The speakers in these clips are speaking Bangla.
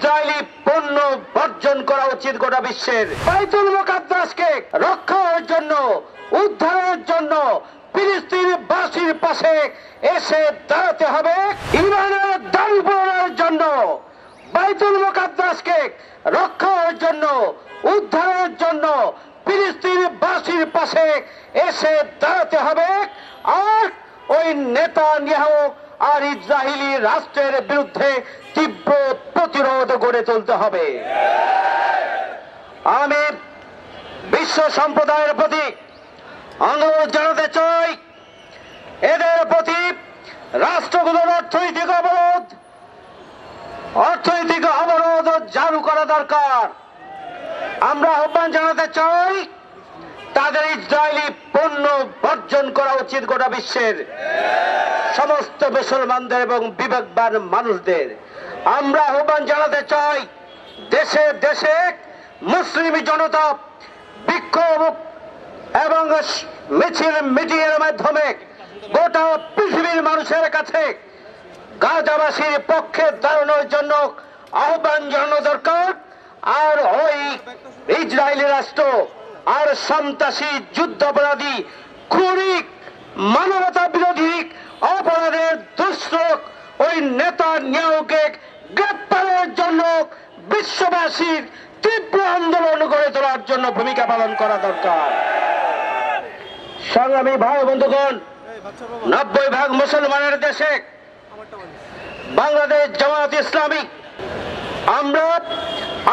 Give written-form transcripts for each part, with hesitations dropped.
ইসরায়েলি পণ্য বর্জন করা উচিত গোটা বিশ্বের। বাইতুল মুকাদ্দাসকে রক্ষার জন্য, উদ্ধারের জন্য ফিলিস্তিনবাসীর পাশে এসে দাঁড়াতে হবে। ইরানের দাবি পূরণের জন্য, বাইতুল মুকাদ্দাসকে রক্ষার জন্য, উদ্ধারের জন্য ফিলিস্তিনবাসীর পাশে এসে দাঁড়াতে হবে। আর ওই নেতানিয়াহু আর ইসরায়েলি রাষ্ট্রের বিরুদ্ধে তীব্র প্রতিরোধ গড়ে তুলতে হবে। আমি বিশ্ব সম্প্রদায়ের প্রতি অনুরোধ জানাতে চাই, এদের প্রতি রাষ্ট্রগুলোর অর্থনৈতিক অবরোধ জারি করা দরকার। আমরা আহ্বান জানাতে চাই, তাদের ইসরায়েলি পণ্য বর্জন করা উচিত গোটা বিশ্বের সমস্ত মুসলমানদের এবং বিবেকবান মানুষদের। আমরা আহ্বান জানাতে চাই, দেশে দেশে মুসলিম জনতা বিক্ষোভ এবং মিছিল মিটিংয়ের মাধ্যমে গোটা পৃথিবীর মানুষের কাছে গাজাবাসীর পক্ষে দাঁড়ানোর জন্য আহ্বান জানানো দরকার। আর ওই ইসরায়েলি রাষ্ট্র আর সন্ত্রাসী, যুদ্ধাপরাধী, খুনি, মানবতা বিরোধী অপরাধের দুষ্ট ওই নেতানিয়াহুকে গ্রেপ্তারের জন্য বিশ্ববাসীর তীব্র আন্দোলন গড়ে তোলার জন্য ভূমিকা পালন করা দরকার। সংগ্রামী ভাই বন্ধুগণ, 90% মুসলমানের দেশে বাংলাদেশ জামায়াত ইসলামী, আমরা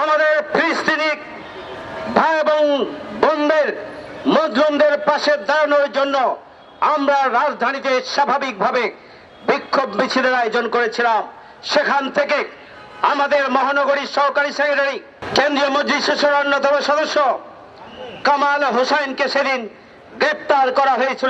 আমাদের ফিলিস্তিনি ভাই এবং বোনদের, মজলুমদের পাশে দাঁড়ানোর জন্য আমরা রাজধানীতে স্বাভাবিকভাবে বিক্ষোভ মিছিলের আয়োজন করেছিলাম। সেখান থেকে আমাদের মহানগরীর সহকারী সেক্রেটারি, কেন্দ্রীয় মজলিসের অন্যতম সদস্য কামাল হোসেনকে সেদিন গ্রেপ্তার করা হয়েছিল।